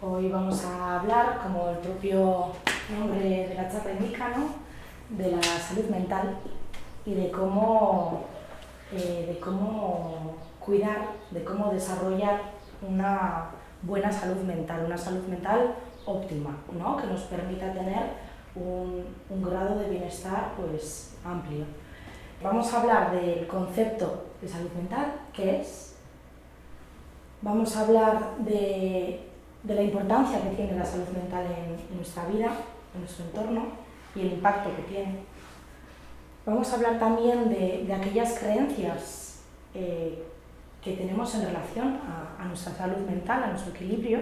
Hoy vamos a hablar, como el propio nombre de la charla indica, ¿no?, de la salud mental y de cómo cuidar, de cómo desarrollar una buena salud mental óptima, ¿no?, que nos permita tener un grado de bienestar pues, amplio. Vamos a hablar del concepto de salud mental, ¿qué es? Vamos a hablar de la importancia que tiene la salud mental en nuestra vida, en nuestro entorno y el impacto que tiene. Vamos a hablar también de aquellas creencias que tenemos en relación a nuestra salud mental, a nuestro equilibrio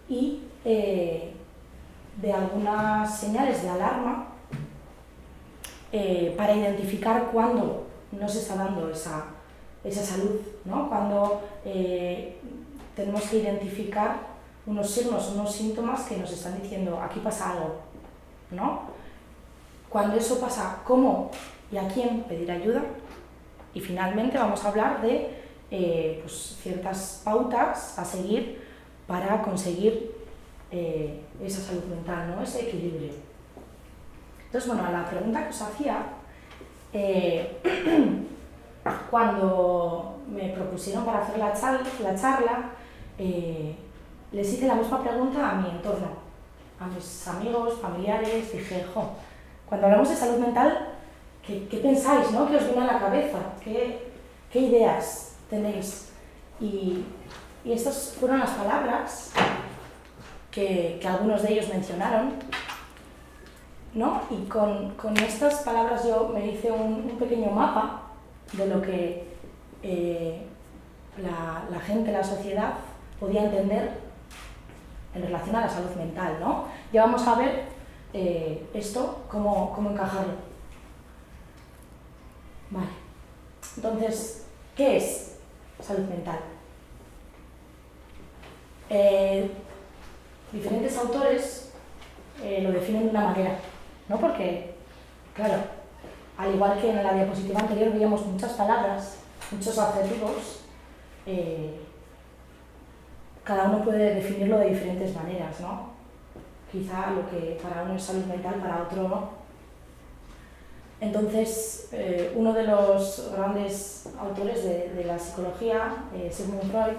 y de algunas señales de alarma para identificar cuándo no se está dando esa salud, ¿no? Cuando tenemos que identificar unos signos, unos síntomas que nos están diciendo aquí pasa algo, ¿no? Cuando eso pasa, ¿cómo y a quién pedir ayuda? Y finalmente vamos a hablar de pues, ciertas pautas a seguir para conseguir esa salud mental, ¿no?, ese equilibrio. Entonces, bueno, a la pregunta que os hacía, cuando me propusieron para hacer la charla, les hice la misma pregunta a mi entorno, a mis amigos, familiares. Dije, cuando hablamos de salud mental, ¿qué pensáis, ¿no?, qué os viene a la cabeza? ¿Qué ideas tenéis? Y estas fueron las palabras que algunos de ellos mencionaron, ¿no? Y con estas palabras yo me hice un pequeño mapa de lo que la gente, la sociedad, podía entender en relación a la salud mental, ¿no? Ya vamos a ver esto, cómo encajarlo. Vale. Entonces, ¿qué es salud mental? Diferentes autores lo definen de una manera, ¿no? Porque, claro, al igual que en la diapositiva anterior veíamos muchas palabras, muchos adjetivos, cada uno puede definirlo de diferentes maneras, ¿no? Quizá lo que para uno es salud mental, para otro no. Entonces, uno de los grandes autores de la psicología, Sigmund Freud,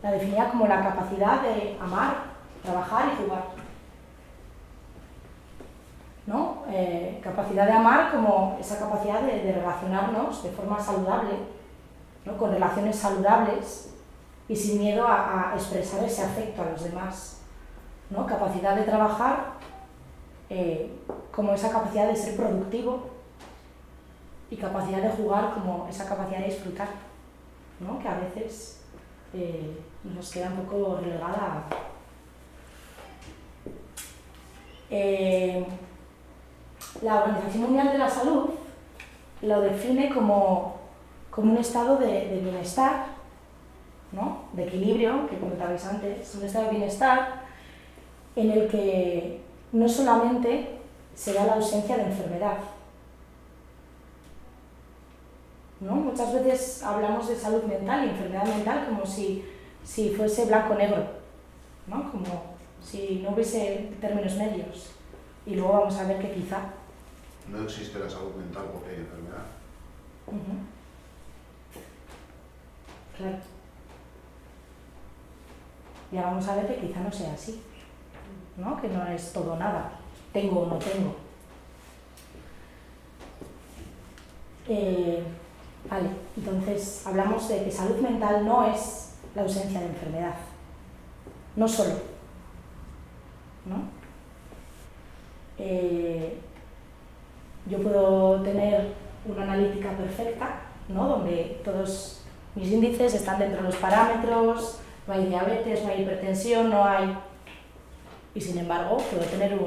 la definía como la capacidad de amar, trabajar y jugar, ¿no? Capacidad de amar como esa capacidad de relacionarnos de forma saludable, ¿no?, con relaciones saludables y sin miedo a expresar ese afecto a los demás, ¿no? Capacidad de trabajar como esa capacidad de ser productivo y capacidad de jugar como esa capacidad de disfrutar, ¿no?, que a veces nos queda un poco relegada. La Organización Mundial de la Salud lo define como un estado de bienestar, ¿no?, de equilibrio, que comentabais antes, un estado de bienestar en el que no solamente se da la ausencia de enfermedad, ¿no? Muchas veces hablamos de salud mental y enfermedad mental como si fuese blanco-negro, ¿no?, como si no hubiese términos medios. Y luego vamos a ver que quizá no existe la salud mental porque hay enfermedad. Claro. Ya vamos a ver que quizá no sea así, ¿no?, que no es todo nada, tengo o no tengo. Vale, entonces hablamos de que salud mental no es la ausencia de enfermedad, no solo, ¿no? Yo puedo tener una analítica perfecta, ¿no?, donde todos mis índices están dentro de los parámetros, no hay diabetes, no hay hipertensión, no hay... Y sin embargo, puedo tener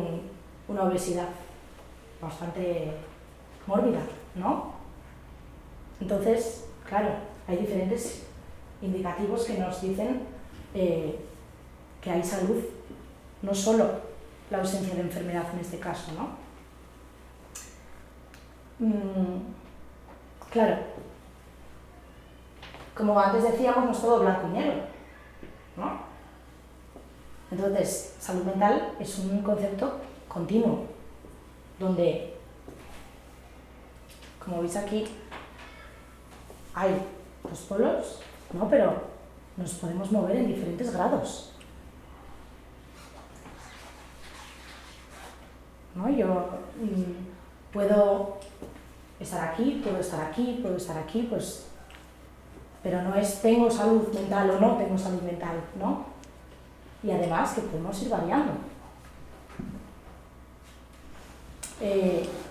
una obesidad bastante mórbida, ¿no? Entonces, claro, hay diferentes indicativos que nos dicen que hay salud, no solo la ausencia de enfermedad en este caso, ¿no? Claro, como antes decíamos, no es todo blanco y negro, ¿no? Entonces, salud mental es un concepto continuo, donde, como veis aquí, hay dos polos, ¿no? Pero nos podemos mover en diferentes grados, ¿no? Yo puedo estar aquí, puedo estar aquí, puedo estar aquí, pues, pero no es tengo salud mental o no tengo salud mental, ¿no? Y además que podemos ir variando.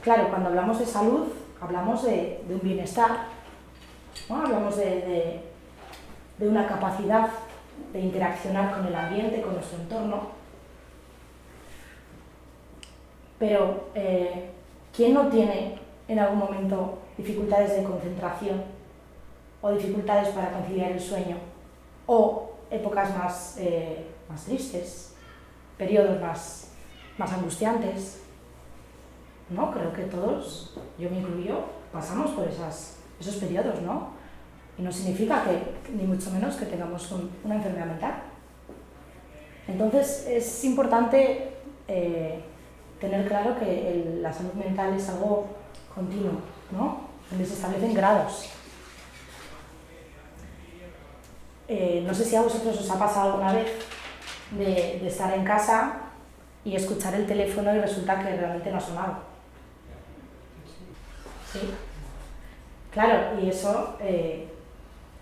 Claro, cuando hablamos de salud, hablamos de un bienestar, ¿no? Hablamos de una capacidad de interaccionar con el ambiente, con nuestro entorno. Pero, ¿quién no tiene en algún momento dificultades de concentración o dificultades para conciliar el sueño o épocas más tristes, periodos más angustiantes? ¿No? Creo que todos, yo me incluyo, pasamos por esos periodos, ¿no? Y no significa que, ni mucho menos, que tengamos una enfermedad mental. Entonces, es importante tener claro que la salud mental es algo continuo, ¿no? Donde se establecen grados. No sé si a vosotros os ha pasado alguna vez de estar en casa y escuchar el teléfono y resulta que realmente no ha sonado. ¿Sí? Claro, y eso,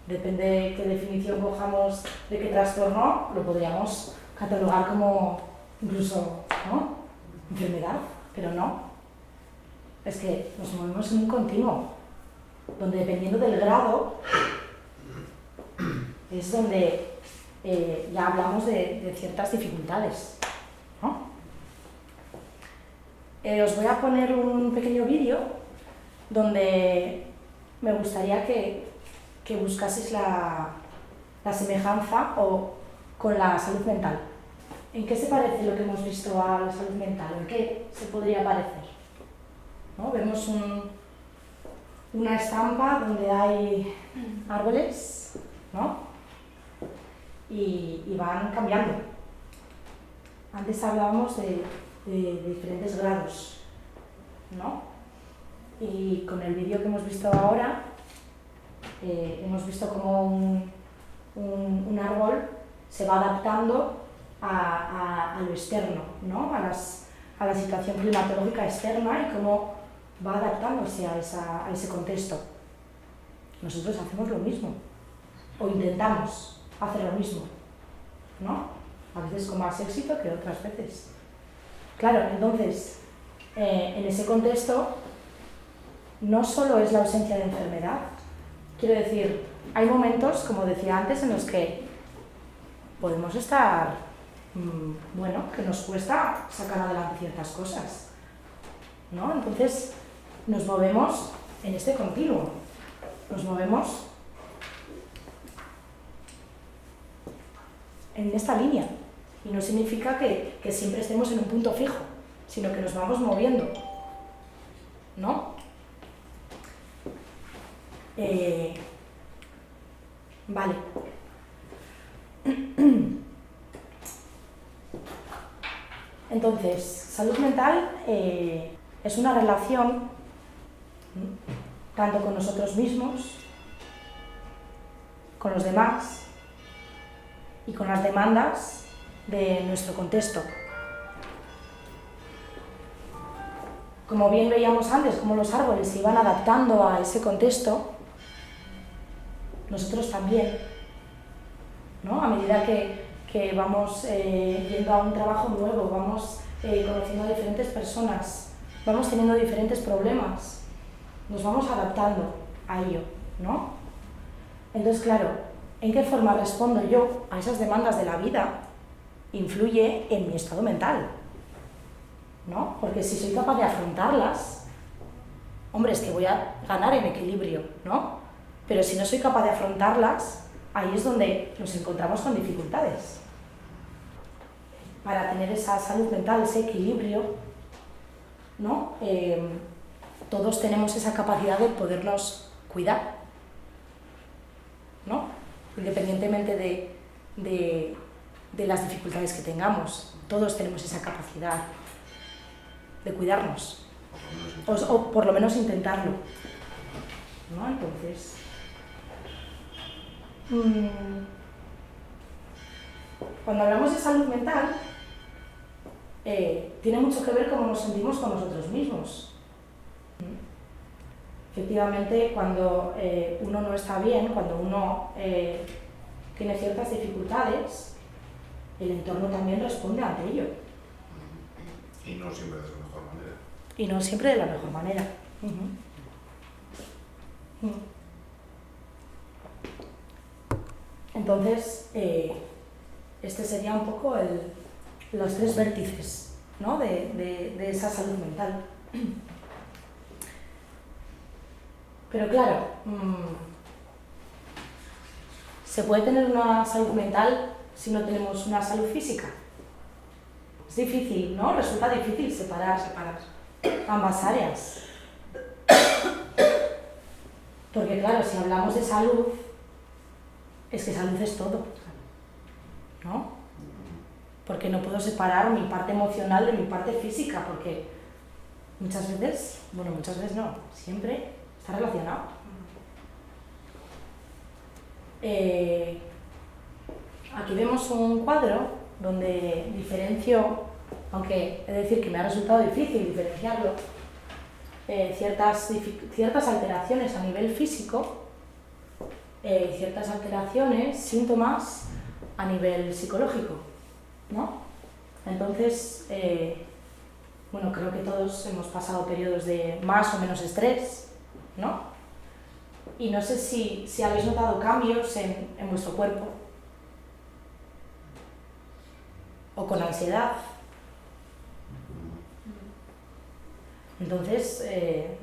depende de qué definición cojamos de qué trastorno, lo podríamos catalogar como incluso, ¿no?, enfermedad, pero no. Es que nos movemos en un continuo, donde dependiendo del grado, es donde ya hablamos de ciertas dificultades, ¿no? Os voy a poner un pequeño vídeo donde me gustaría que buscaseis la semejanza con la salud mental. ¿En qué se parece lo que hemos visto a la salud mental? ¿En qué se podría parecer? ¿No? Vemos una estampa donde hay árboles, ¿no? Y van cambiando. Antes hablábamos de diferentes grados, ¿no? Y con el vídeo que hemos visto ahora, hemos visto cómo un árbol se va adaptando a lo externo, ¿no? A la situación climatológica externa y cómo va adaptándose a ese contexto. Nosotros hacemos lo mismo, o intentamos hacer lo mismo, ¿no? A veces con más éxito que otras veces. Claro, entonces, en ese contexto, no solo es la ausencia de enfermedad, quiero decir, hay momentos, como decía antes, en los que podemos estar, bueno, que nos cuesta sacar adelante ciertas cosas, ¿no? Entonces, nos movemos en este continuo, nos movemos en esta línea, y no significa que siempre estemos en un punto fijo, sino que nos vamos moviendo, ¿no? Vale. Entonces, salud mental es una relación tanto con nosotros mismos, con los demás y con las demandas de nuestro contexto. Como bien veíamos antes, cómo los árboles se iban adaptando a ese contexto, nosotros también, ¿no? A medida que vamos yendo a un trabajo nuevo, vamos conociendo a diferentes personas, vamos teniendo diferentes problemas, nos vamos adaptando a ello, ¿no? Entonces, claro, ¿en qué forma respondo yo a esas demandas de la vida? Influye en mi estado mental, ¿no? Porque si soy capaz de afrontarlas, hombre, es que voy a ganar en equilibrio, ¿no? Pero si no soy capaz de afrontarlas, ahí es donde nos encontramos con dificultades. Para tener esa salud mental, ese equilibrio, ¿no? Todos tenemos esa capacidad de podernos cuidar, ¿no? Independientemente de de las dificultades que tengamos. Todos tenemos esa capacidad de cuidarnos, o por lo menos intentarlo, ¿no? Entonces, cuando hablamos de salud mental, tiene mucho que ver cómo nos sentimos con nosotros mismos. Efectivamente, cuando uno no está bien, cuando uno tiene ciertas dificultades, el entorno también responde ante ello. Y no siempre de la mejor manera. Y no siempre de la mejor manera. Entonces, este sería un poco los tres vértices, ¿no? de esa salud mental. Pero claro, ¿se puede tener una salud mental si no tenemos una salud física? Es difícil, ¿no? Resulta difícil separar ambas áreas. Porque claro, si hablamos de salud, es que salud es todo, ¿no? Porque no puedo separar mi parte emocional de mi parte física, porque muchas veces no, siempre está relacionado. Aquí vemos un cuadro donde diferencio, aunque he de decir que me ha resultado difícil diferenciarlo, ciertas alteraciones a nivel físico, ciertas alteraciones, síntomas a nivel psicológico, ¿no? Entonces, bueno, creo que todos hemos pasado periodos de más o menos estrés, ¿no? Y no sé si habéis notado cambios en vuestro cuerpo, o con ansiedad. Entonces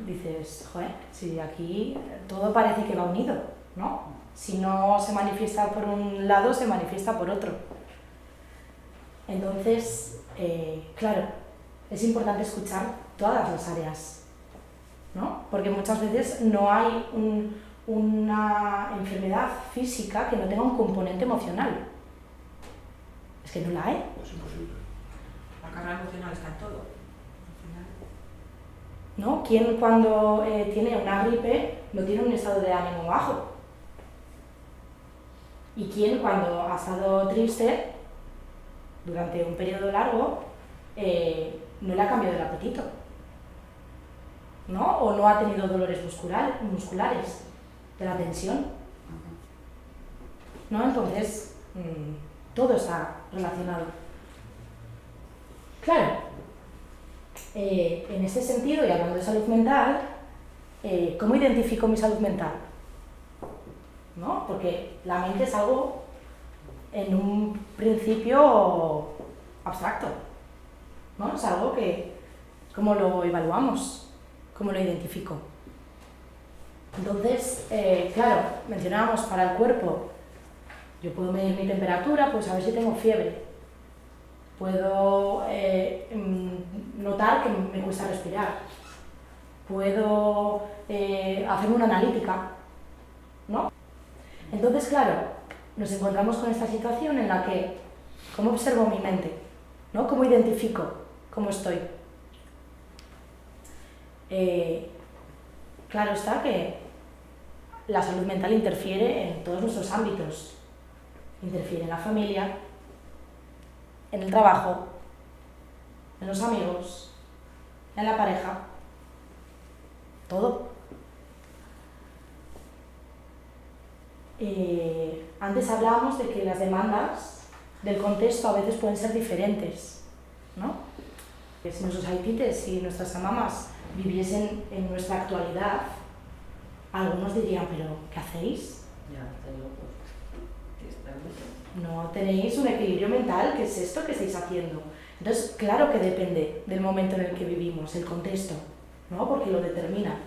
dices, joder, si aquí todo parece que va unido, ¿no? Si no se manifiesta por un lado, se manifiesta por otro. Entonces, claro, es importante escuchar todas las áreas, ¿no? Porque muchas veces no hay una enfermedad física que no tenga un componente emocional. Es que no la hay. Es imposible. La carga emocional está en todo. ¿No? ¿Quién cuando tiene una gripe no tiene un estado de ánimo bajo? ¿Y quién cuando ha estado triste durante un periodo largo no le ha cambiado el apetito? ¿No? O no ha tenido dolores musculares de la tensión. ¿No? Entonces, todo está relacionado. Claro. En ese sentido, y hablando de salud mental, ¿cómo identifico mi salud mental? ¿No? Porque la mente es algo, en un principio, abstracto, ¿no? Es algo que, ¿cómo lo evaluamos? ¿Cómo lo identifico? Entonces, claro, mencionábamos para el cuerpo, yo puedo medir mi temperatura, pues a ver si tengo fiebre. Puedo notar que me cuesta respirar. Puedo hacerme una analítica, ¿no? Entonces, claro, nos encontramos con esta situación en la que, ¿cómo observo mi mente? ¿No? ¿Cómo identifico cómo estoy? Claro está que la salud mental interfiere en todos nuestros ámbitos. Interfiere en la familia, en el trabajo, en los amigos, en la pareja, todo. Antes hablábamos de que las demandas del contexto a veces pueden ser diferentes, ¿no? Que si nuestros haitites, si nuestras mamás viviesen en nuestra actualidad, algunos dirían, pero ¿qué hacéis? Ya, estáis locos. No tenéis un equilibrio mental, ¿qué es esto que estáis haciendo? Entonces, claro que depende del momento en el que vivimos, el contexto, ¿no? Porque lo determina.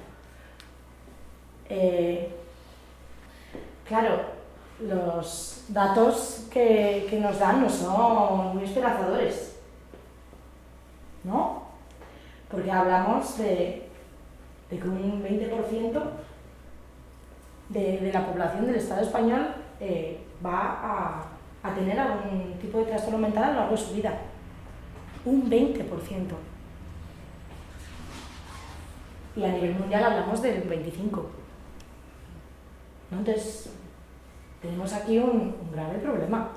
Claro, los datos que nos dan no son muy esperanzadores, ¿no? Porque hablamos de que un 20% de la población del Estado español va a tener algún tipo de trastorno mental a lo largo de su vida. Un 20%. Y a nivel mundial hablamos del 25%. ¿No? Entonces, tenemos aquí un grave problema.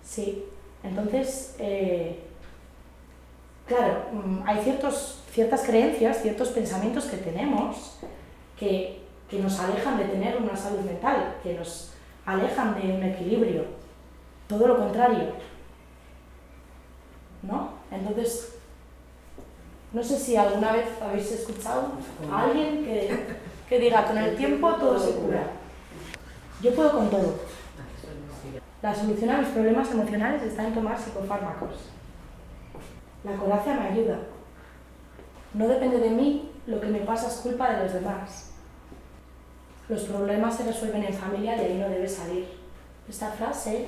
Sí, entonces, claro, hay ciertas creencias, ciertos pensamientos que tenemos que nos alejan de tener una salud mental, que nos alejan de un equilibrio. Todo lo contrario, ¿no? Entonces, no sé si alguna vez habéis escuchado a alguien que diga, con el tiempo todo se cura. Yo puedo con todo. La solución a mis problemas emocionales está en tomar psicofármacos. La coraza me ayuda. No depende de mí, lo que me pasa es culpa de los demás. Los problemas se resuelven en familia y ahí no debe salir. Esta frase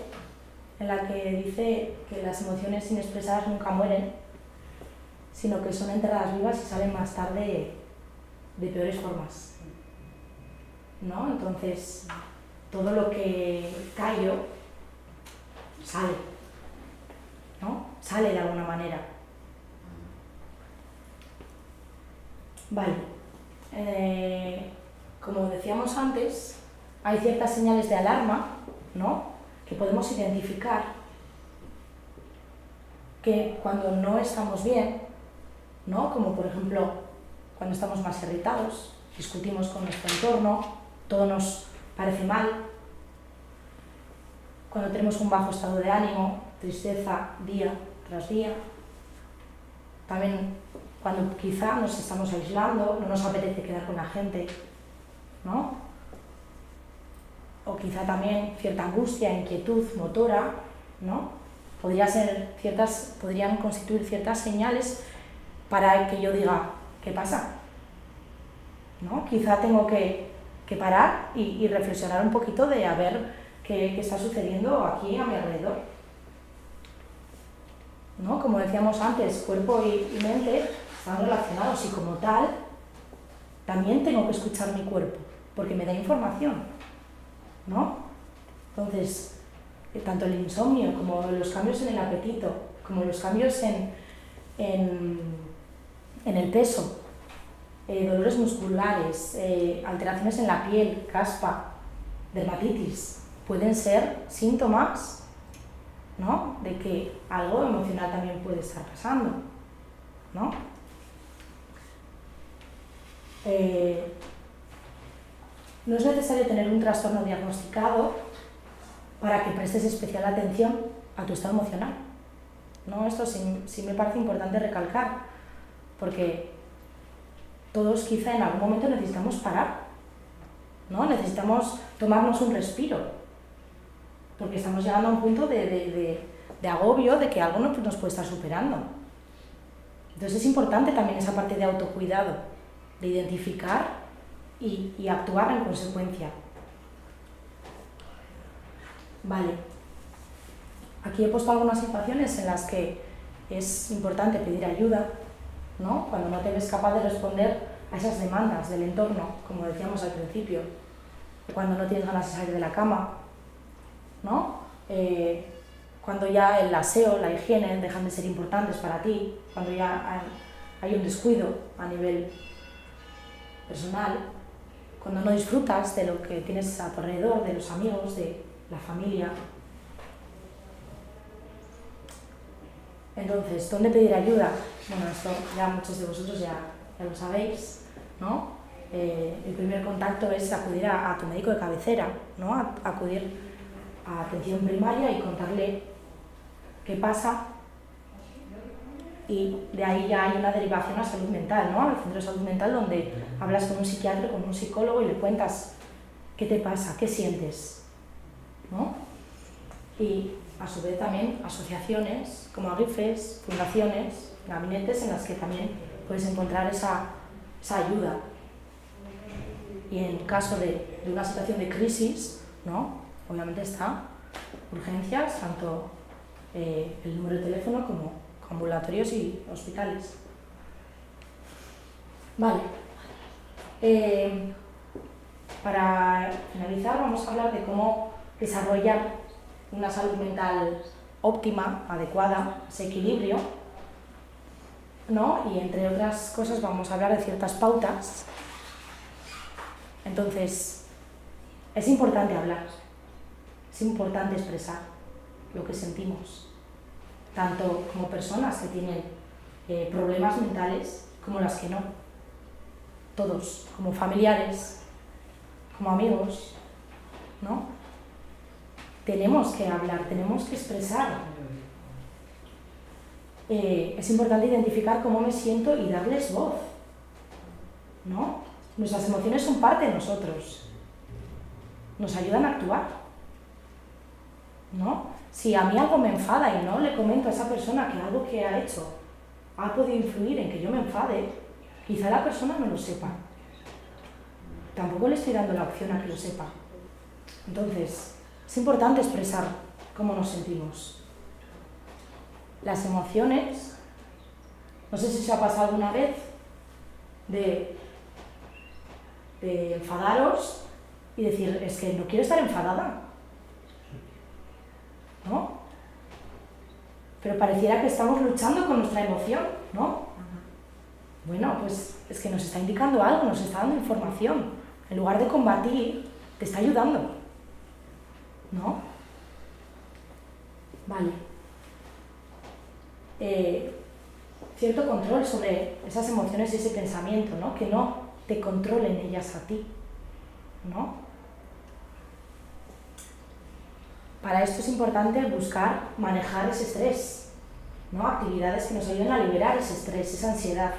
en la que dice que las emociones inexpresadas nunca mueren, sino que son enterradas vivas y salen más tarde de peores formas, ¿no? Entonces, todo lo que callo sale, ¿no? Sale de alguna manera. Vale. Como decíamos antes, hay ciertas señales de alarma, ¿no?, que podemos identificar que cuando no estamos bien, ¿no?, como por ejemplo cuando estamos más irritados, discutimos con nuestro entorno, todo nos parece mal, cuando tenemos un bajo estado de ánimo, tristeza día tras día, también cuando quizá nos estamos aislando, no nos apetece quedar con la gente, ¿no? O quizá también cierta angustia, inquietud motora, ¿no? Podrían constituir ciertas señales para que yo diga, ¿qué pasa? ¿No? Quizá tengo que parar y reflexionar un poquito de a ver qué está sucediendo aquí a mi alrededor, ¿no? Como decíamos antes, cuerpo y mente están relacionados y como tal, también tengo que escuchar mi cuerpo, porque me da información, ¿no? Entonces, tanto el insomnio como los cambios en el apetito, como los cambios en el peso, dolores musculares, alteraciones en la piel, caspa, dermatitis, pueden ser síntomas, ¿no?, de que algo emocional también puede estar pasando, ¿no? No es necesario tener un trastorno diagnosticado para que prestes especial atención a tu estado emocional, ¿no? Esto sí me parece importante recalcar, porque todos quizá en algún momento necesitamos parar, ¿no? Necesitamos tomarnos un respiro, porque estamos llegando a un punto de agobio, de que algo nos puede estar superando. Entonces es importante también esa parte de autocuidado, de identificar y actuar en consecuencia. Vale. Aquí he puesto algunas situaciones en las que es importante pedir ayuda, ¿no? Cuando no te ves capaz de responder a esas demandas del entorno, como decíamos al principio, cuando no tienes ganas de salir de la cama, ¿no? Cuando ya el aseo, la higiene dejan de ser importantes para ti, cuando ya hay un descuido a nivel personal, cuando no disfrutas de lo que tienes a tu alrededor, de los amigos, de la familia. Entonces, ¿dónde pedir ayuda? Bueno, esto ya muchos de vosotros ya lo sabéis, ¿no? El primer contacto es acudir a tu médico de cabecera, ¿no? Acudir a atención primaria y contarle qué pasa, y de ahí ya hay una derivación a salud mental, ¿no? Al centro de salud mental, donde hablas con un psiquiatra, con un psicólogo y le cuentas qué te pasa, qué sientes, ¿no? Y a su vez también asociaciones como AGIFES, fundaciones, gabinetes en las que también puedes encontrar esa ayuda. Y en caso de una situación de crisis, ¿no?, obviamente está urgencias, tanto el número de teléfono como ambulatorios y hospitales. Vale. Para finalizar vamos a hablar de cómo desarrollar una salud mental óptima, adecuada, ese equilibrio, ¿no? Y entre otras cosas vamos a hablar de ciertas pautas. Entonces, es importante hablar, es importante expresar lo que sentimos, tanto como personas que tienen problemas mentales como las que no. Todos, como familiares, como amigos, ¿no? Tenemos que hablar, tenemos que expresar. Es importante identificar cómo me siento y darles voz, ¿no? Nuestras emociones son parte de nosotros, nos ayudan a actuar, ¿no? Si a mí algo me enfada y no le comento a esa persona que algo que ha hecho ha podido influir en que yo me enfade, quizá la persona no lo sepa. Tampoco le estoy dando la opción a que lo sepa. Entonces, es importante expresar cómo nos sentimos. Las emociones, no sé si se ha pasado alguna vez de enfadaros y decir, es que no quiero estar enfadada, ¿no? Pero pareciera que estamos luchando con nuestra emoción, ¿no? Bueno, pues es que nos está indicando algo, nos está dando información. En lugar de combatir, te está ayudando, ¿no? Vale. Cierto control sobre esas emociones y ese pensamiento, ¿no? Que no te controlen ellas a ti, ¿no? Para esto es importante buscar manejar ese estrés, ¿no? Actividades que nos ayuden a liberar ese estrés, esa ansiedad,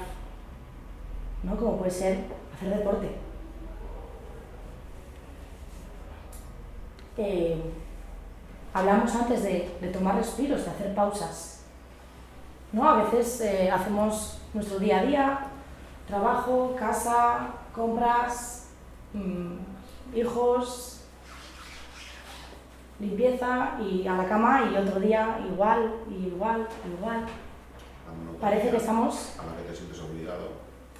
¿no? Como puede ser hacer deporte. Hablamos antes de tomar respiros, de hacer pausas, ¿no? A veces hacemos nuestro día a día, trabajo, casa, compras, hijos, limpieza y a la cama y otro día igual. Parece que estamos... A la que te sientes obligado.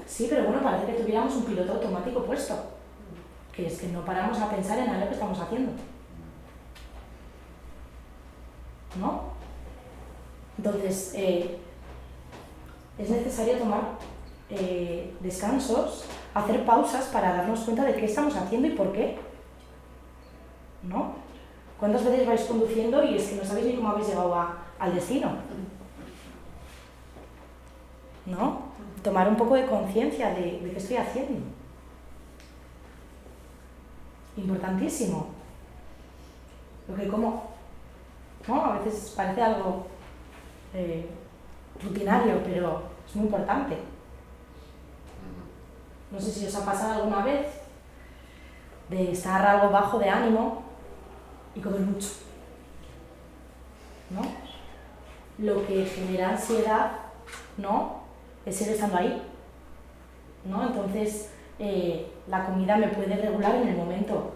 Sí, pero bueno, parece que tuviéramos un piloto automático puesto, que es que no paramos a pensar en algo que estamos haciendo, ¿no? Entonces, es necesario tomar descansos, hacer pausas para darnos cuenta de qué estamos haciendo y por qué, ¿no? ¿Cuántas veces vais conduciendo y es que no sabéis ni cómo habéis llegado al destino? ¿No? Tomar un poco de conciencia de qué estoy haciendo. Importantísimo. Lo que como, ¿no? A veces parece algo rutinario, pero es muy importante. No sé si os ha pasado alguna vez de estar algo bajo de ánimo y comer mucho, ¿no? Lo que genera ansiedad, ¿no? Es seguir estando ahí, ¿no? Entonces, la comida me puede regular en el momento,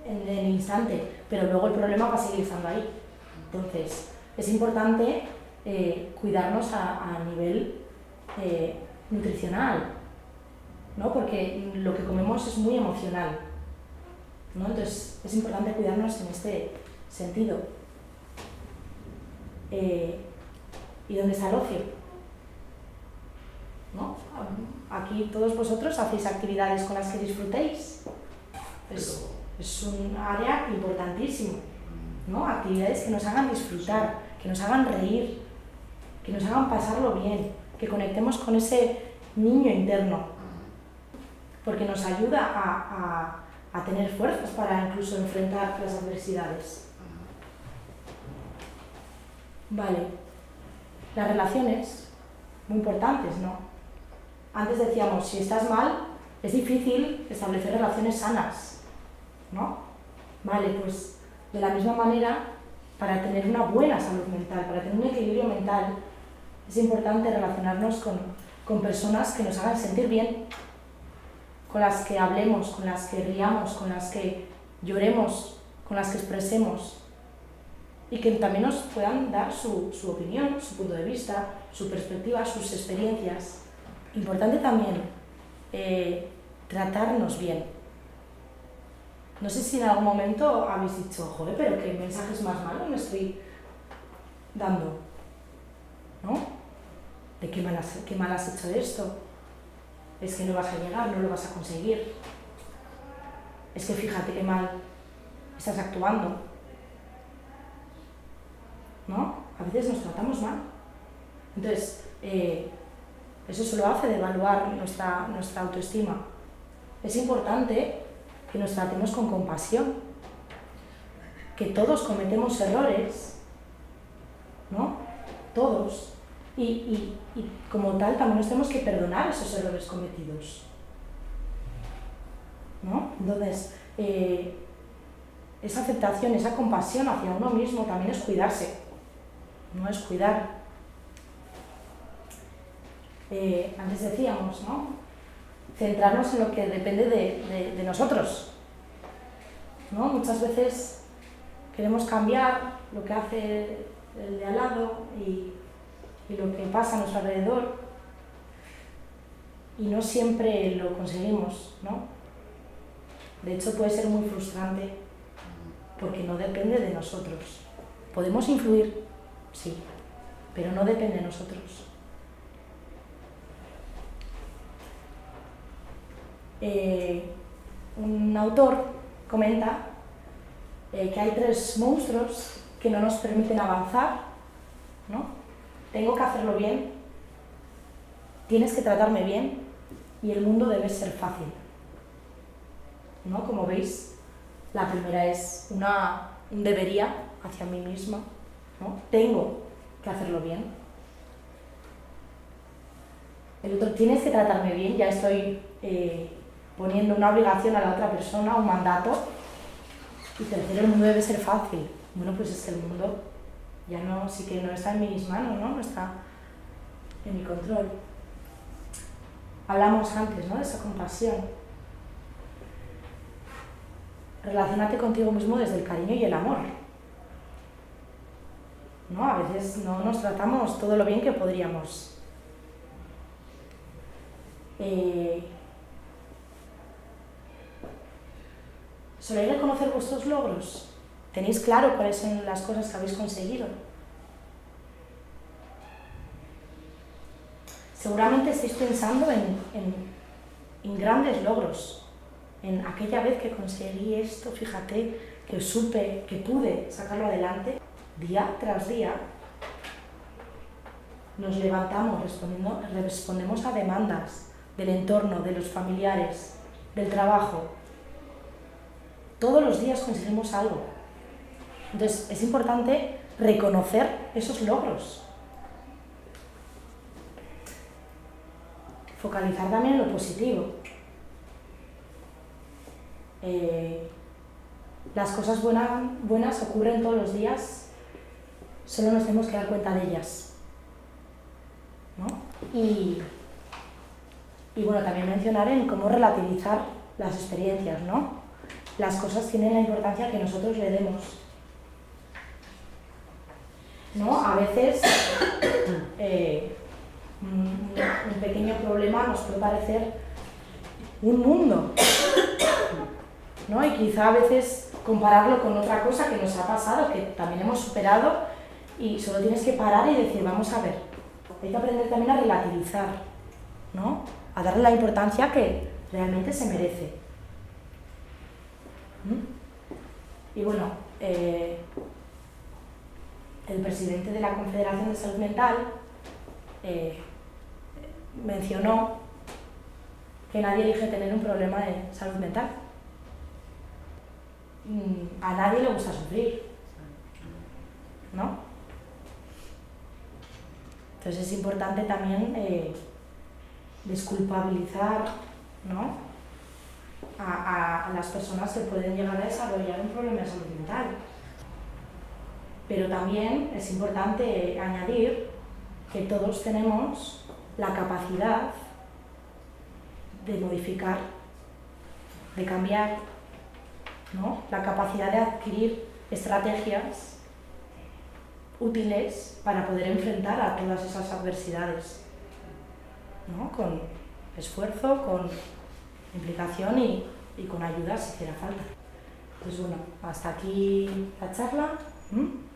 en el instante, pero luego el problema va a seguir estando ahí. Entonces, es importante cuidarnos a nivel nutricional, ¿no? Porque lo que comemos es muy emocional, ¿no? Entonces, es importante cuidarnos en este sentido. ¿Y dónde está el ocio? ¿No? Aquí todos vosotros hacéis actividades con las que disfrutéis. Es un área importantísima, ¿no? Actividades que nos hagan disfrutar, que nos hagan reír, que nos hagan pasarlo bien, que conectemos con ese niño interno, porque nos ayuda a tener fuerzas para incluso enfrentar las adversidades. Vale, las relaciones, muy importantes, ¿no? Antes decíamos, si estás mal, es difícil establecer relaciones sanas, ¿no? Vale, pues de la misma manera, para tener una buena salud mental, para tener un equilibrio mental, es importante relacionarnos con personas que nos hagan sentir bien, con las que hablemos, con las que riamos, con las que lloremos, con las que expresemos y que también nos puedan dar su opinión, su punto de vista, su perspectiva, sus experiencias. Importante también tratarnos bien, No sé si en algún momento habéis dicho, joder, pero qué mensajes más malos me estoy dando, ¿no? De qué mal has hecho esto, es que no vas a llegar, no lo vas a conseguir, es que fíjate qué mal estás actuando, ¿no? A veces nos tratamos mal. Entonces, eso solo hace de evaluar nuestra autoestima. Es importante que nos tratemos con compasión, que todos cometemos errores, ¿no? Todos. Y como tal también nos tenemos que perdonar esos errores cometidos, ¿no? Entonces, esa aceptación, esa compasión hacia uno mismo también es cuidarse, no es cuidar. Antes decíamos, ¿no? Centrarnos en lo que depende de nosotros, ¿no? Muchas veces queremos cambiar lo que hace el de al lado y lo que pasa a nuestro alrededor y no siempre lo conseguimos, ¿no? De hecho puede ser muy frustrante porque no depende de nosotros. Podemos influir, sí, pero no depende de nosotros. Un autor comenta que hay 3 monstruos que no nos permiten avanzar, ¿no? Tengo que hacerlo bien, tienes que tratarme bien y el mundo debe ser fácil, ¿no? Como veis, la primera es un debería hacia mí misma, ¿no? Tengo que hacerlo bien. El otro, tienes que tratarme bien, ya estoy poniendo una obligación a la otra persona, un mandato. Y tercero, el mundo debe ser fácil. Bueno, pues es que el mundo ya no, sí que no está en mis manos, ¿no? No está en mi control. Hablamos antes, ¿no? De esa compasión. Relaciónate contigo mismo desde el cariño y el amor, ¿no? A veces no nos tratamos todo lo bien que podríamos. ¿Soléis reconocer vuestros logros? ¿Tenéis claro cuáles son las cosas que habéis conseguido? Seguramente estáis pensando en grandes logros, en aquella vez que conseguí esto, fíjate, que supe, que pude sacarlo adelante. Día tras día nos levantamos, respondemos a demandas del entorno, de los familiares, del trabajo. Todos los días conseguimos algo. Entonces, es importante reconocer esos logros. Focalizar también en lo positivo. Las cosas buenas ocurren todos los días, solo nos tenemos que dar cuenta de ellas, ¿no? Y bueno, también mencionar en cómo relativizar las experiencias, ¿no? Las cosas tienen la importancia que nosotros le demos, ¿no? A veces un pequeño problema nos puede parecer un mundo, ¿no? Y quizá a veces compararlo con otra cosa que nos ha pasado, que también hemos superado, y solo tienes que parar y decir, vamos a ver, hay que aprender también a relativizar, ¿no? A darle la importancia que realmente se merece. Y bueno, el presidente de la Confederación de Salud Mental mencionó que nadie elige tener un problema de salud mental. A nadie le gusta sufrir, ¿no? Entonces es importante también desculpabilizar, ¿no? A las personas que pueden llegar a desarrollar un problema de salud mental. Pero también es importante añadir que todos tenemos la capacidad de modificar, de cambiar, ¿no? La capacidad de adquirir estrategias útiles para poder enfrentar a todas esas adversidades, ¿no? Con esfuerzo, con implicación y con ayuda si hiciera falta. Pues bueno, hasta aquí la charla. ¿Mm?